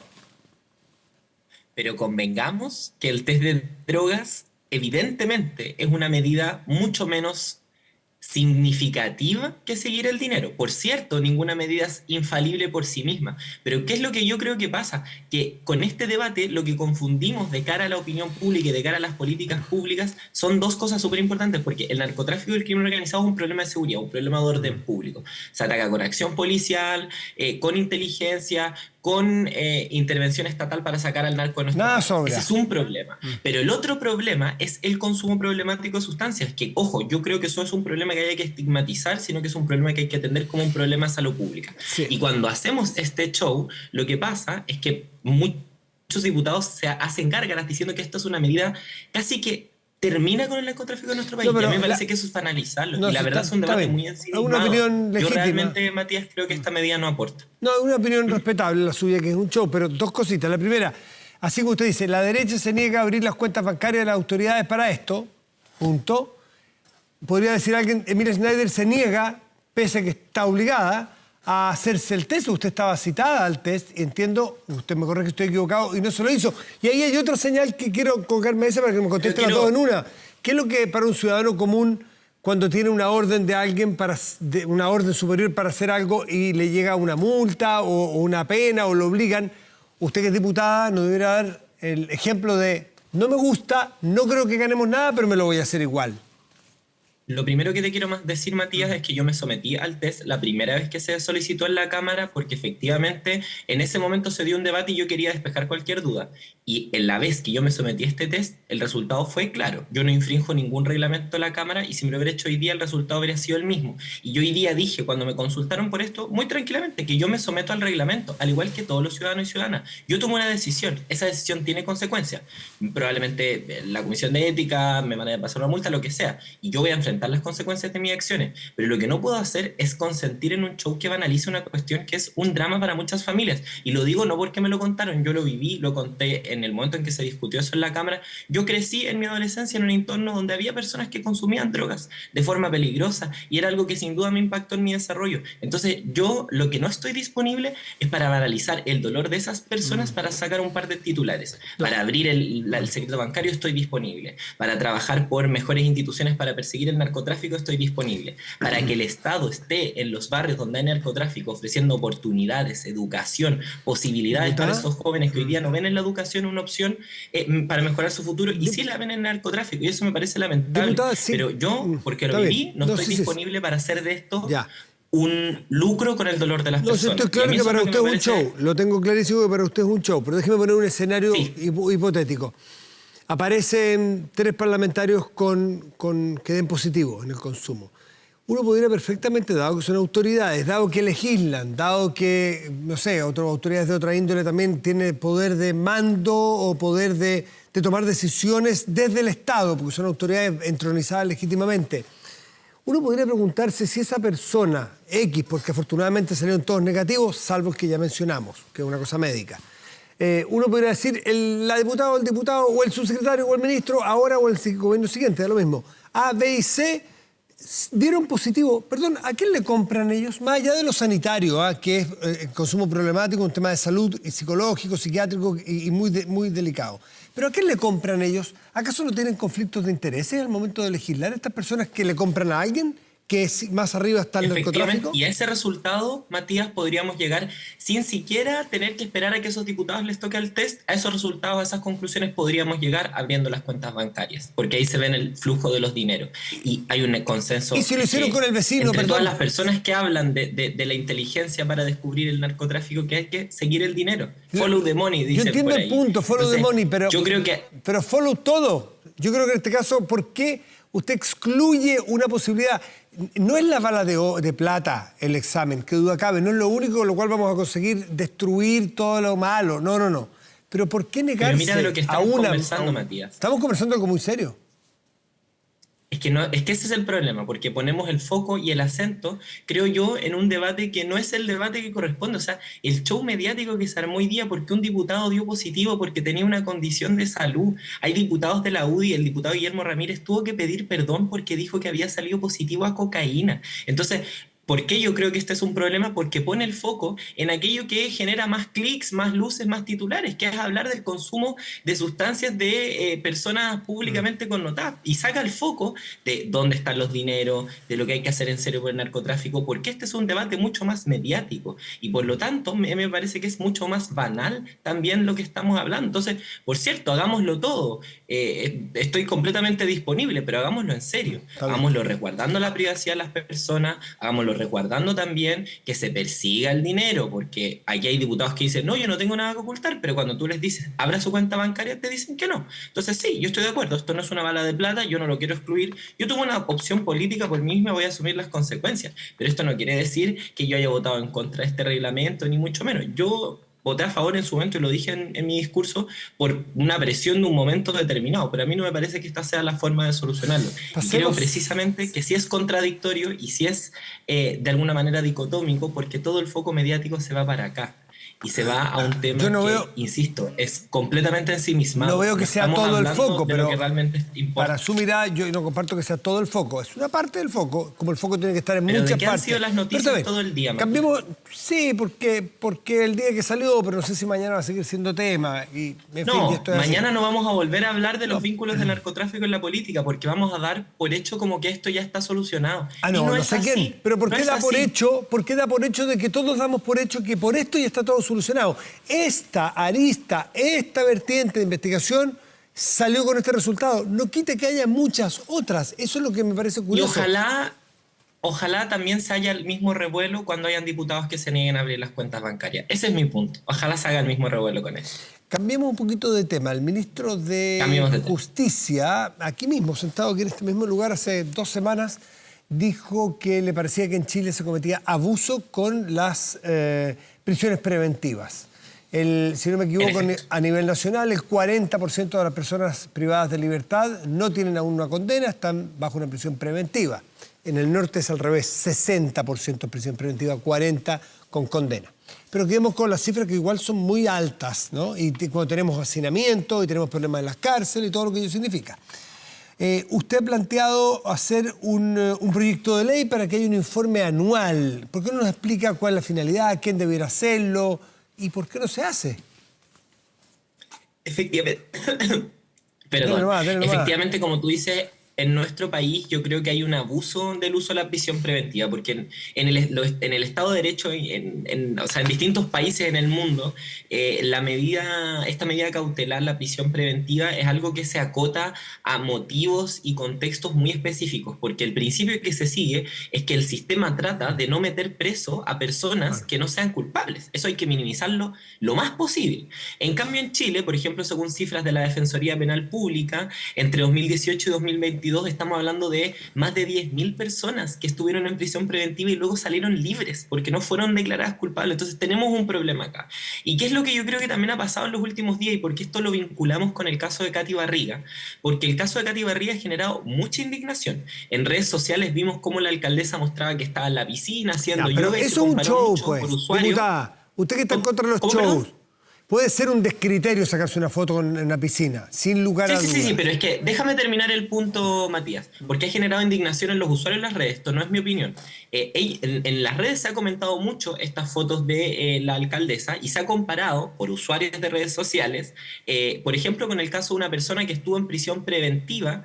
Pero convengamos que el test de drogas evidentemente es una medida mucho menos significativa que seguir el dinero. Por cierto, ninguna medida es infalible por sí misma. Pero ¿qué es lo que yo creo que pasa? Que con este debate lo que confundimos de cara a la opinión pública y de cara a las políticas públicas son dos cosas súper importantes, porque el narcotráfico y el crimen organizado es un problema de seguridad, un problema de orden público. Se ataca con acción policial, con inteligencia, con intervención estatal para sacar al narco de nuestro país. Ese es un problema. Pero el otro problema es el consumo problemático de sustancias, que, ojo, yo creo que eso es un problema que hay que estigmatizar, sino que es un problema que hay que atender como un problema de salud pública. Sí. Y cuando hacemos este show, lo que pasa es que muchos diputados se hacen gárgaras diciendo que esto es una medida casi que termina con el narcotráfico en nuestro país. No, y a mí me parece que eso es para analizarlo. No, y la verdad es un debate muy ensimismado. Una opinión legítima. Yo realmente, Matías, creo que esta medida no aporta. No, una opinión respetable la suya, que es un show, pero dos cositas. La primera, así como usted dice, la derecha se niega a abrir las cuentas bancarias de las autoridades para esto, punto. Podría decir alguien, Emilia Schneider se niega, pese a que está obligada, a hacerse el test. Usted estaba citada al test y entiendo, usted me corrige que estoy equivocado, y no se lo hizo. Y ahí hay otra señal que quiero colocarme esa para que me conteste las dos en una. ¿Qué es lo que para un ciudadano común, cuando tiene una orden de alguien, una orden superior para hacer algo y le llega una multa o una pena o lo obligan, usted que es diputada nos debería dar el ejemplo de no me gusta, no creo que ganemos nada, pero me lo voy a hacer igual? Lo primero que te quiero decir, Matías, es que yo me sometí al test la primera vez que se solicitó en la Cámara, porque efectivamente en ese momento se dio un debate y yo quería despejar cualquier duda. Y en la vez que yo me sometí a este test, el resultado fue claro. Yo no infrinjo ningún reglamento de la Cámara y si me lo hubiera hecho hoy día, el resultado habría sido el mismo. Y yo hoy día dije, cuando me consultaron por esto, muy tranquilamente, que yo me someto al reglamento, al igual que todos los ciudadanos y ciudadanas. Yo tomo una decisión, esa decisión tiene consecuencias. Probablemente la Comisión de Ética me van a pasar una multa, lo que sea. Y yo voy a enfrentar las consecuencias de mis acciones, pero lo que no puedo hacer es consentir en un show que banalice una cuestión que es un drama para muchas familias, y lo digo no porque me lo contaron, yo lo viví, lo conté en el momento en que se discutió eso en la Cámara. Yo crecí en mi adolescencia en un entorno donde había personas que consumían drogas de forma peligrosa y era algo que sin duda me impactó en mi desarrollo. Entonces yo lo que no estoy disponible es para banalizar el dolor de esas personas para sacar un par de titulares. Para abrir el secreto bancario estoy disponible, para trabajar por mejores instituciones para perseguir el narcotráfico estoy disponible, para que el Estado esté en los barrios donde hay narcotráfico ofreciendo oportunidades, educación, posibilidades para esos jóvenes que hoy día no ven en la educación una opción para mejorar su futuro y sí la ven en el narcotráfico, y eso me parece lamentable. Pero yo, porque lo viví, no estoy disponible para hacer de esto un lucro con el dolor de las personas. Estoy claro que para usted es un show, lo tengo clarísimo que para usted es un show, pero déjeme poner un escenario hipotético. Aparecen 3 parlamentarios que den positivo en el consumo. Uno podría perfectamente, dado que son autoridades, dado que legislan, dado que, no sé, otras autoridades de otra índole también tienen poder de mando o poder de tomar decisiones desde el Estado, porque son autoridades entronizadas legítimamente. Uno podría preguntarse si esa persona X, porque afortunadamente salieron todos negativos, salvo el que ya mencionamos, que es una cosa médica, Uno podría decir, la diputada o el diputado o el subsecretario o el ministro, ahora o el gobierno siguiente, da lo mismo. A, B y C dieron positivo. Perdón, ¿a quién le compran ellos? Más allá de lo sanitario, que es el consumo problemático, un tema de salud psicológico, psiquiátrico y muy delicado. ¿Pero a quién le compran ellos? ¿Acaso no tienen conflictos de intereses al momento de legislar estas personas que le compran a alguien que es más arriba está el narcotráfico? Y a ese resultado, Matías, podríamos llegar sin siquiera tener que esperar a que esos diputados les toque el test. A esos resultados, a esas conclusiones podríamos llegar abriendo las cuentas bancarias, porque ahí se ven el flujo de los dineros. Y hay un consenso. ¿Y si lo hicieron con el vecino? Entre perdón. todas las personas que hablan de la inteligencia para descubrir el narcotráfico, que hay que seguir el dinero. Follow the money, dicen. Yo entiendo por el ahí. punto, follow Entonces, the money, pero yo creo que pero follow todo. Yo creo que en este caso, ¿por qué usted excluye una posibilidad? No es la bala de plata el examen, que duda cabe, no es lo único con lo cual vamos a conseguir destruir todo lo malo, no. Pero ¿por qué negarse Pero mira de lo que estamos conversando, Matías. Estamos conversando algo muy serio. Es que ese es el problema, porque ponemos el foco y el acento, creo yo, en un debate que no es el debate que corresponde. O sea, el show mediático que se armó hoy día porque un diputado dio positivo porque tenía una condición de salud. Hay diputados de la UDI, el diputado Guillermo Ramírez tuvo que pedir perdón porque dijo que había salido positivo a cocaína. Entonces, ¿por qué yo creo que este es un problema? Porque pone el foco en aquello que genera más clics, más luces, más titulares, que es hablar del consumo de sustancias de personas públicamente connotadas. Y saca el foco de dónde están los dineros, de lo que hay que hacer en serio por el narcotráfico, porque este es un debate mucho más mediático. Y por lo tanto, me parece que es mucho más banal también lo que estamos hablando. Entonces, por cierto, hagámoslo todo. Estoy completamente disponible, pero hagámoslo en serio. Hagámoslo resguardando la privacidad de las personas, hagámoslo resguardando también que se persiga el dinero, porque aquí hay diputados que dicen, no, yo no tengo nada que ocultar, pero cuando tú les dices, abra su cuenta bancaria, te dicen que no. Entonces sí, yo estoy de acuerdo, esto no es una bala de plata, yo no lo quiero excluir, yo tuve una opción política por mí, me voy a asumir las consecuencias, pero esto no quiere decir que yo haya votado en contra de este reglamento, ni mucho menos. Yo voté a favor en su momento, y lo dije en mi discurso, por una presión de un momento determinado, pero a mí no me parece que esta sea la forma de solucionarlo. Y creo precisamente que sí es contradictorio y sí es de alguna manera dicotómico, porque todo el foco mediático se va para acá. Y se va a un tema insisto, es completamente ensimismado. No veo que sea todo el foco, pero que realmente importa. Para su mirada, yo no comparto que sea todo el foco. Es una parte del foco, como el foco tiene que estar en muchas partes. ¿Pero de qué han sido las noticias todo el día, Matías? Cambiemos, sí, porque el día que salió, pero no sé si mañana va a seguir siendo tema. Y, mañana no vamos a volver a hablar de los vínculos del narcotráfico en la política, porque vamos a dar por hecho como que esto ya está solucionado. No sé quién. Pero ¿por qué da por hecho? ¿Por qué da por hecho de que todos damos por hecho que por esto ya está todo solucionado? Esta arista, esta vertiente de investigación salió con este resultado. No quita que haya muchas otras. Eso es lo que me parece curioso. Y ojalá también se haya el mismo revuelo cuando hayan diputados que se nieguen a abrir las cuentas bancarias. Ese es mi punto. Ojalá se haga el mismo revuelo con eso. Cambiemos un poquito de tema. El ministro de Justicia, aquí mismo, sentado aquí en este mismo lugar hace 2 semanas, dijo que le parecía que en Chile se cometía abuso con las prisiones preventivas. Si no me equivoco, a nivel nacional, el 40% de las personas privadas de libertad no tienen aún una condena, están bajo una prisión preventiva. En el norte es al revés, 60% prisión preventiva, 40% con condena. Pero quedemos con las cifras que igual son muy altas, ¿no? Y cuando tenemos hacinamiento y tenemos problemas en las cárceles y todo lo que ello significa. Usted ha planteado hacer un proyecto de ley para que haya un informe anual. ¿Por qué no nos explica cuál es la finalidad, quién debiera hacerlo y por qué no se hace? Efectivamente, efectivamente, como tú dices, en nuestro país yo creo que hay un abuso del uso de la prisión preventiva, porque en el Estado de Derecho, en distintos países en el mundo, esta medida cautelar, la prisión preventiva, es algo que se acota a motivos y contextos muy específicos, porque el principio que se sigue es que el sistema trata de no meter preso a personas que no sean culpables. Eso hay que minimizarlo lo más posible. En cambio, en Chile, por ejemplo, según cifras de la Defensoría Penal Pública, entre 2018 y 2022, estamos hablando de más de 10.000 personas que estuvieron en prisión preventiva y luego salieron libres porque no fueron declaradas culpables. Entonces tenemos un problema acá. ¿Y qué es lo que yo creo que también ha pasado en los últimos días y por qué esto lo vinculamos con el caso de Katy Barriga? Porque el caso de Katy Barriga ha generado mucha indignación. En redes sociales vimos cómo la alcaldesa mostraba que estaba en la piscina haciendo yoga. Eso es un show, pues. Diputada, usted que está en contra de los shows. Puede ser un descriterio sacarse una foto en una piscina, sin lugar a dudas. Sí, pero es que déjame terminar el punto, Matías, porque ha generado indignación en los usuarios en las redes. Esto no es mi opinión. En las redes se ha comentado mucho estas fotos de la alcaldesa y se ha comparado por usuarios de redes sociales, por ejemplo, con el caso de una persona que estuvo en prisión preventiva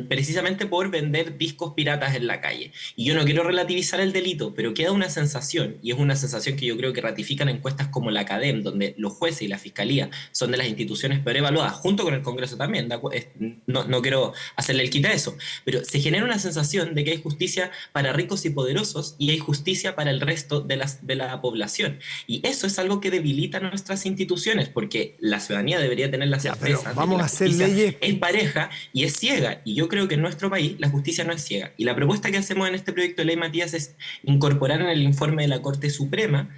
precisamente por vender discos piratas en la calle. Y yo no quiero relativizar el delito, pero queda una sensación, y es una sensación que yo creo que ratifican encuestas como la CADEM, donde los jueces y la fiscalía son de las instituciones peor evaluadas, junto con el Congreso también, no quiero hacerle el quita a eso, pero se genera una sensación de que hay justicia para ricos y poderosos y hay justicia para el resto de la población. Y eso es algo que debilita nuestras instituciones, porque la ciudadanía debería tener la certeza vamos de que a hacer leyes. es pareja y es ciega. Y yo creo que en nuestro país la justicia no es ciega. Y la propuesta que hacemos en este proyecto de ley, Matías, es incorporar en el informe de la Corte Suprema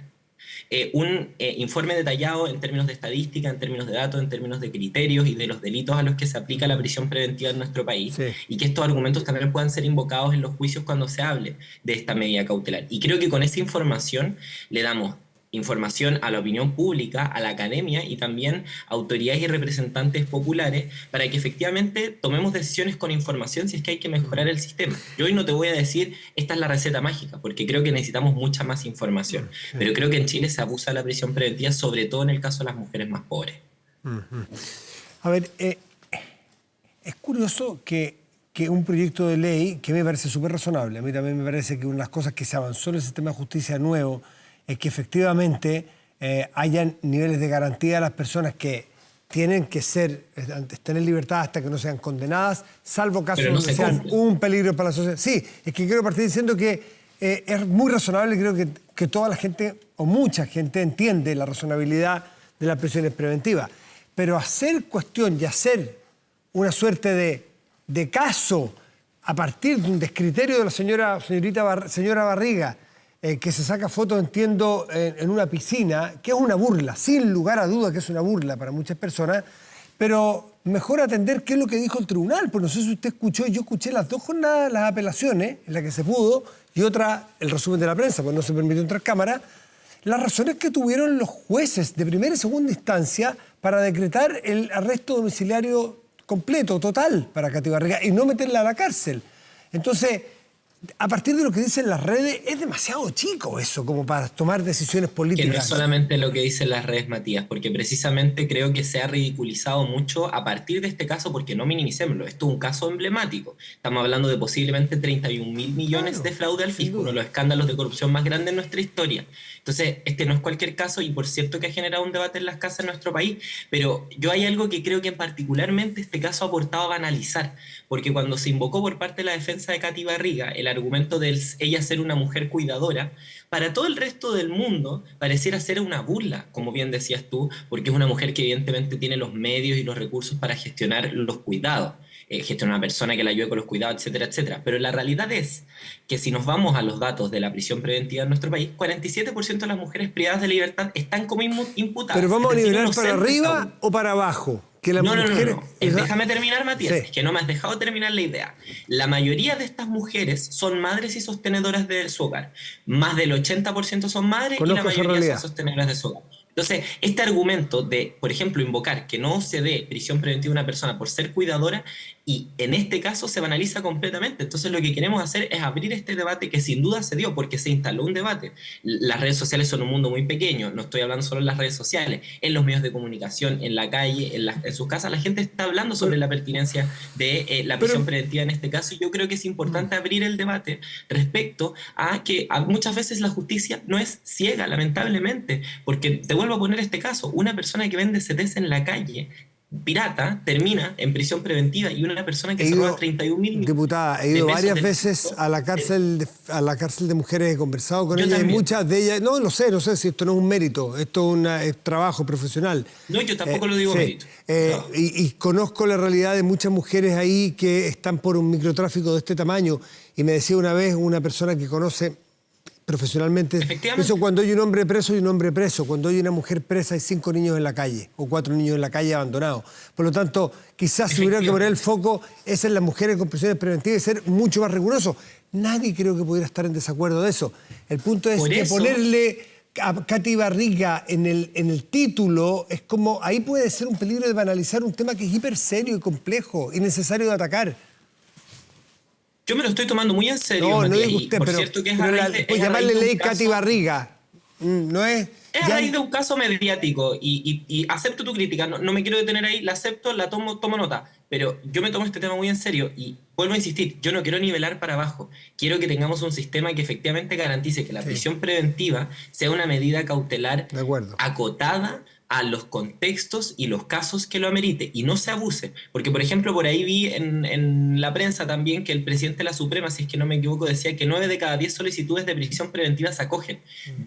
un informe detallado en términos de estadística, en términos de datos, en términos de criterios y de los delitos a los que se aplica la prisión preventiva en nuestro país, y que estos argumentos también puedan ser invocados en los juicios cuando se hable de esta medida cautelar. Y creo que con esa información le damos información a la opinión pública, a la academia y también a autoridades y representantes populares para que efectivamente tomemos decisiones con información si es que hay que mejorar el sistema. Yo hoy no te voy a decir esta es la receta mágica, porque creo que necesitamos mucha más información, pero creo que en Chile se abusa de la prisión preventiva, sobre todo en el caso de las mujeres más pobres. A ver, es curioso que un proyecto de ley que me parece súper razonable, a mí también me parece que una de las cosas que se avanzó en el sistema de justicia nuevo es que efectivamente hayan niveles de garantía a las personas que tienen que estar en libertad hasta que no sean condenadas, salvo casos donde sean un peligro para la sociedad. Sí, es que quiero partir diciendo que es muy razonable, creo que toda la gente, o mucha gente, entiende la razonabilidad de las prisiones preventivas. Pero hacer cuestión y hacer una suerte de caso a partir de un descriterio de la señora Barriga, que se saca fotos, entiendo, en una piscina, que es una burla, sin lugar a duda que es una burla para muchas personas, pero mejor atender qué es lo que dijo el tribunal, porque no sé si usted escuchó, yo escuché las dos jornadas, las apelaciones, en las que se pudo, y otra, el resumen de la prensa, porque no se permitió entrar cámara, las razones que tuvieron los jueces de primera y segunda instancia para decretar el arresto domiciliario completo, total, para Katy Barriga, y no meterla a la cárcel. Entonces, a partir de lo que dicen las redes, es demasiado chico eso como para tomar decisiones políticas. Que no es solamente lo que dicen las redes, Matías, porque precisamente creo que se ha ridiculizado mucho a partir de este caso, porque no minimicémoslo, esto es un caso emblemático. Estamos hablando de posiblemente 31.000 millones de fraude al fisco, uno de los escándalos de corrupción más grandes en nuestra historia. Entonces, este no es cualquier caso y por cierto que ha generado un debate en las casas en nuestro país, pero yo hay algo que creo que particularmente este caso ha aportado a banalizar, porque cuando se invocó por parte de la defensa de Katy Barriga el argumento de ella ser una mujer cuidadora, para todo el resto del mundo pareciera ser una burla, como bien decías tú, porque es una mujer que evidentemente tiene los medios y los recursos para gestionar los cuidados, gestionar una persona que la ayude con los cuidados, etcétera, etcétera. Pero la realidad es que si nos vamos a los datos de la prisión preventiva en nuestro país, 47% de las mujeres privadas de libertad están como imputadas. ¿Pero vamos a nivelar para arriba aún. o para abajo? Que la No. mujer... Déjame terminar, Matías. Sí. Es que no me has dejado terminar la idea. La mayoría de estas mujeres son madres y sostenedoras de su hogar. Más del 80% son madres y la mayoría son sostenedoras de su hogar. Entonces, este argumento de, por ejemplo, invocar que no se dé prisión preventiva a una persona por ser cuidadora, y en este caso se banaliza completamente. Entonces, lo que queremos hacer es abrir este debate que sin duda se dio, porque se instaló un debate. Las redes sociales son un mundo muy pequeño, no estoy hablando solo en las redes sociales, en los medios de comunicación, en la calle, en sus casas, la gente está hablando sobre la pertinencia de la prisión preventiva en este caso, y yo creo que es importante abrir el debate respecto a que muchas veces la justicia no es ciega, lamentablemente, porque te vuelvo a poner este caso, una persona que vende CDs en la calle, pirata, termina en prisión preventiva, y una persona que se roba 31.000. Diputada, he ido varias veces a la cárcel de mujeres, he conversado con ellas, y muchas de ellas, no sé si esto no es un mérito, esto es trabajo profesional. No, yo tampoco lo digo mérito. Y conozco la realidad de muchas mujeres ahí que están por un microtráfico de este tamaño, y me decía una vez una persona que conoce profesionalmente, eso cuando hay un hombre preso y un hombre preso, cuando hay una mujer presa hay 5 niños en la calle o 4 niños en la calle abandonados. Por lo tanto, quizás si hubiera que poner el foco es en las mujeres con prisiones preventivas y ser mucho más riguroso. Nadie creo que pudiera estar en desacuerdo de eso. El punto es que ponerle a Katy Barriga en el título, es como, ahí puede ser un peligro de banalizar un tema que es hiper serio y complejo y necesario de atacar. Yo me lo estoy tomando muy en serio, No, Matías, no digo y usted, por pero, cierto que es pero a raíz de, pues es a llamarle raíz de un ley Katy caso- Barriga, no es... Es a ya- raíz de un caso mediático y acepto tu crítica, no me quiero detener ahí, la acepto, la tomo nota, pero yo me tomo este tema muy en serio y vuelvo a insistir, yo no quiero nivelar para abajo, quiero que tengamos un sistema que efectivamente garantice que la prisión preventiva sea una medida cautelar De acuerdo. acotada a los contextos y los casos que lo amerite y no se abuse. Porque, por ejemplo, por ahí vi en la prensa también que el presidente de la Suprema, si es que no me equivoco, decía que 9 de cada 10 solicitudes de prisión preventiva se acogen.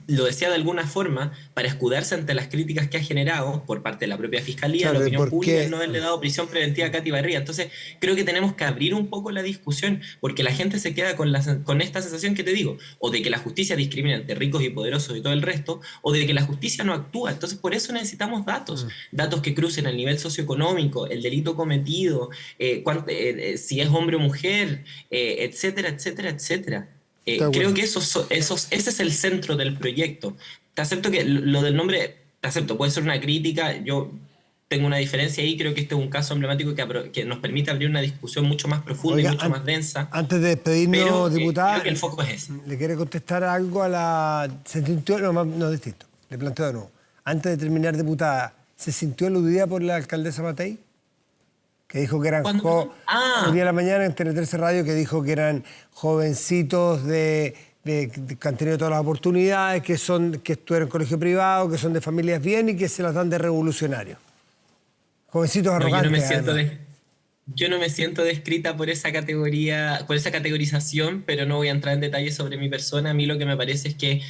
Lo decía de alguna forma para escudarse ante las críticas que ha generado por parte de la propia Fiscalía, Claro, la opinión porque- pública, el no haberle dado prisión preventiva a Katy Barriga. Entonces, creo que tenemos que abrir un poco la discusión, porque la gente se queda con esta sensación que te digo, o de que la justicia discrimina entre ricos y poderosos y todo el resto, o de que la justicia no actúa. Entonces, por eso necesitamos datos que crucen el nivel socioeconómico, el delito cometido, si es hombre o mujer, etcétera, etcétera, etcétera. Creo que ese es el centro del proyecto. Te acepto que lo del nombre, te acepto, puede ser una crítica, yo tengo una diferencia ahí, creo que este es un caso emblemático que nos permite abrir una discusión mucho más profunda Oiga, y mucho más densa. Antes de despedirnos, Pero diputada, creo que el foco es ese. ¿le quiere contestar algo a la... ¿Se sintió? No, distinto. Le planteo de nuevo. Antes de terminar, diputada, ¿se sintió aludida por la alcaldesa Matei? Que dijo que eran... Un día de la mañana en Tele 13 Radio que dijo que eran jovencitos que han tenido todas las oportunidades, que estuvieron en colegio privado, que son de familias bien y que se las dan de revolucionarios. Jovencitos arrogantes. Yo no me siento descrita por esa categoría, por esa categorización, pero no voy a entrar en detalles sobre mi persona. A mí lo que me parece es que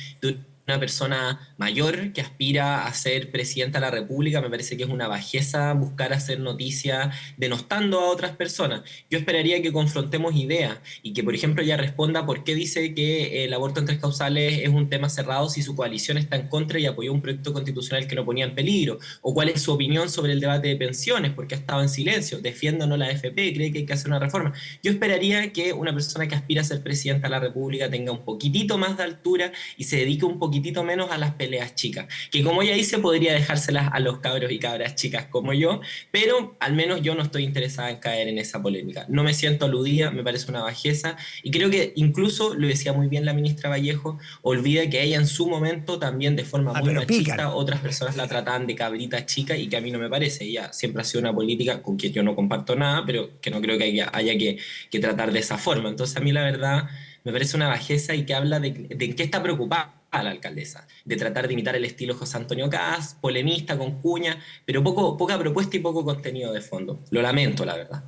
una persona mayor que aspira a ser presidenta de la República, me parece que es una bajeza buscar hacer noticia denostando a otras personas. Yo esperaría que confrontemos ideas y que, por ejemplo, ella responda por qué dice que el aborto en 3 causales es un tema cerrado si su coalición está en contra y apoyó un proyecto constitucional que lo ponía en peligro, o cuál es su opinión sobre el debate de pensiones, porque ha estado en silencio, defiende o no la AFP, cree que hay que hacer una reforma. Yo esperaría que una persona que aspira a ser presidenta de la República tenga un poquitito más de altura y se dedique un poquitito menos a las peleas chicas, que como ella dice podría dejárselas a los cabros y cabras chicas como yo, pero al menos yo no estoy interesada en caer en esa polémica. No me siento aludida, me parece una bajeza y creo que incluso, lo decía muy bien la ministra Vallejo, olvida que ella en su momento también de forma muy machista, otras personas la trataban de cabrita chica y que a mí no me parece. Ella siempre ha sido una política con quien yo no comparto nada, pero que no creo que haya que tratar de esa forma. Entonces a mí la verdad me parece una bajeza y que habla de qué está preocupada a la alcaldesa, de tratar de imitar el estilo José Antonio Caz, polemista, con cuña, pero poca propuesta y poco contenido de fondo. Lo lamento, la verdad.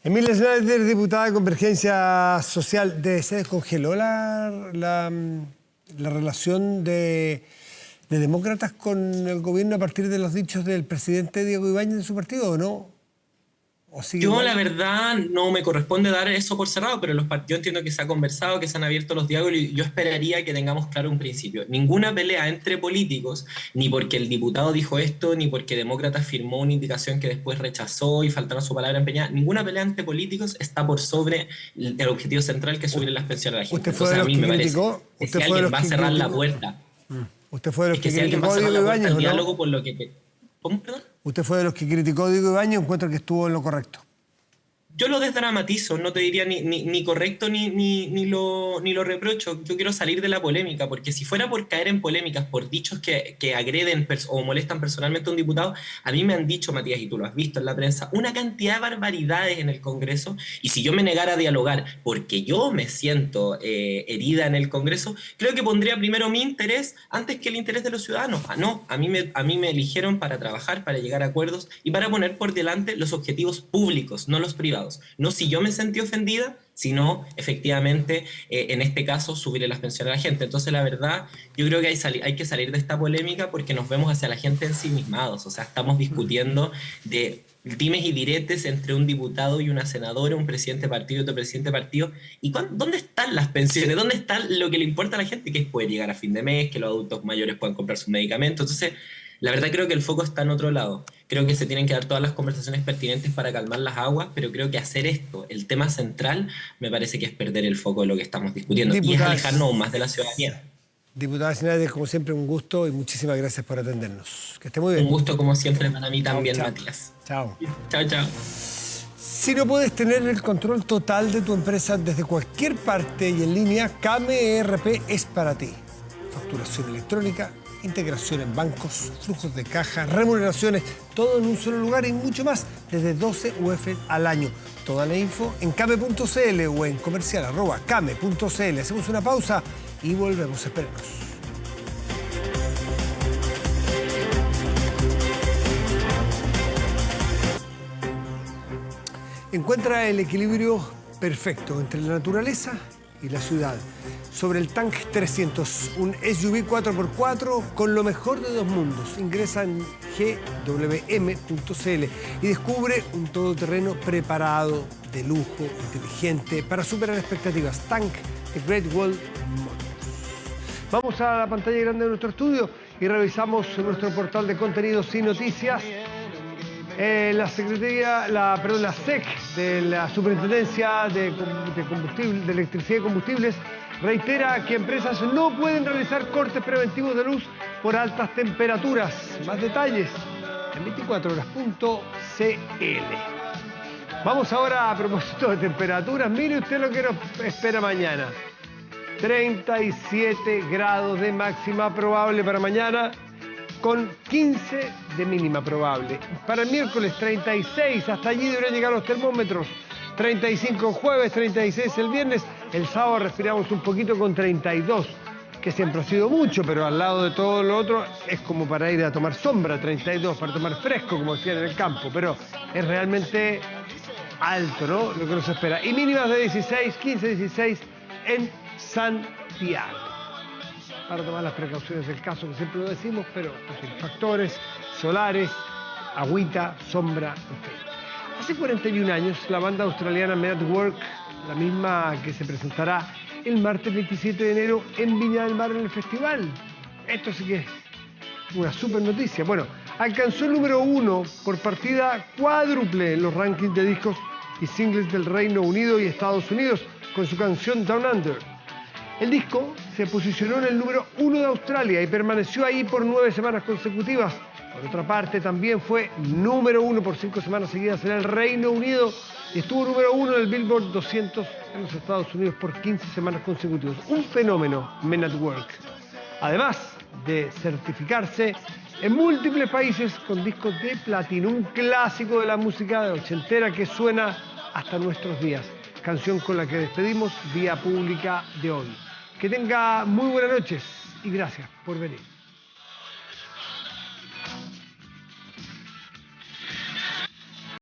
Emilia Schneider, diputada de Convergencia Social, ¿se descongeló la relación de demócratas con el gobierno a partir de los dichos del presidente Diego Ibáñez de su partido o no? Yo la verdad no me corresponde dar eso por cerrado, pero yo entiendo que se ha conversado, que se han abierto los diálogos y yo esperaría que tengamos claro un principio. Ninguna pelea entre políticos, ni porque el diputado dijo esto, ni porque Demócrata firmó una indicación que después rechazó y faltaron su palabra empeñada, ninguna pelea entre políticos está por sobre el objetivo central que es subir las pensiones a la gente. Entonces a mí me parece que si alguien va a cerrar la puerta, usted fue de los que si alguien va a cerrar la puerta al diálogo por lo que... ¿Cómo, perdón? Usted fue de los que criticó a Diego Ibáñez, encuentro que estuvo en lo correcto. Yo lo desdramatizo, no te diría ni correcto ni lo reprocho. Yo quiero salir de la polémica, porque si fuera por caer en polémicas, por dichos que agreden o molestan personalmente a un diputado, a mí me han dicho, Matías, y tú lo has visto en la prensa, una cantidad de barbaridades en el Congreso, y si yo me negara a dialogar porque yo me siento herida en el Congreso, creo que pondría primero mi interés antes que el interés de los ciudadanos. No, a mí me eligieron para trabajar, para llegar a acuerdos y para poner por delante los objetivos públicos, no los privados. No si yo me sentí ofendida, sino efectivamente, en este caso, subirle las pensiones a la gente. Entonces, la verdad, yo creo que hay que salir de esta polémica porque nos vemos hacia la gente ensimismados. O sea, estamos discutiendo de dimes y diretes entre un diputado y una senadora, un presidente de partido y otro presidente de partido. ¿Y dónde están las pensiones? ¿Dónde está lo que le importa a la gente? Que es poder llegar a fin de mes, que los adultos mayores puedan comprar sus medicamentos. Entonces, la verdad creo que el foco está en otro lado. Creo que se tienen que dar todas las conversaciones pertinentes para calmar las aguas, pero creo que hacer esto, el tema central, me parece que es perder el foco de lo que estamos discutiendo y es alejarnos aún más de la ciudadanía. Diputada Sinades, como siempre, un gusto y muchísimas gracias por atendernos. Que esté muy bien. Un gusto como siempre para mí también, Chao. Matías. Chao. Chao, chao. Si no puedes tener el control total de tu empresa desde cualquier parte y en línea, Kame ERP es para ti. Facturación electrónica, integración en bancos, flujos de caja, remuneraciones, todo en un solo lugar y mucho más, desde 12 UF al año. Toda la info en kame.cl o en comercial@kame.cl. Hacemos una pausa y volvemos, espérenos. Encuentra el equilibrio perfecto entre la naturaleza y la ciudad. Sobre el Tank 300, un SUV 4x4 con lo mejor de dos mundos. Ingresa en gwm.cl y descubre un todoterreno preparado, de lujo, inteligente, para superar expectativas. Tank de Great Wall Motors. Vamos a la pantalla grande de nuestro estudio y revisamos nuestro portal de contenidos y noticias. La SEC de la Superintendencia de Electricidad y Combustibles reitera que empresas no pueden realizar cortes preventivos de luz por altas temperaturas. Más detalles en 24horas.cl. Vamos ahora a propósito de temperaturas. Mire usted lo que nos espera mañana. 37 grados de máxima probable para mañana, con 15 de mínima probable. Para el miércoles 36, hasta allí deberían llegar los termómetros. 35 el jueves, 36 el viernes. El sábado respiramos un poquito con 32, que siempre ha sido mucho, pero al lado de todo lo otro es como para ir a tomar sombra. 32 para tomar fresco, como decían en el campo, pero es realmente alto, ¿no?, lo que nos espera. Y mínimas de 16, 15, 16 en Santiago. Para tomar las precauciones del caso, que siempre lo decimos, pero factores solares, agüita, sombra, en fin. Hace 41 años, la banda australiana Men at Work, la misma que se presentará el martes 27 de enero en Viña del Mar en el festival. Esto sí que es una super noticia. Bueno, alcanzó el número 1 por partida cuádruple en los rankings de discos y singles del Reino Unido y Estados Unidos con su canción Down Under. El disco se posicionó en el número 1 de Australia y permaneció ahí por 9 semanas consecutivas. Por otra parte, también fue número 1 por 5 semanas seguidas en el Reino Unido y estuvo número 1 en el Billboard 200 en los Estados Unidos por 15 semanas consecutivas. Un fenómeno, Men at Work. Además de certificarse en múltiples países con discos de platino, un clásico de la música ochentera que suena hasta nuestros días. Canción con la que despedimos Vía Pública de hoy. Que tenga muy buenas noches y gracias por venir.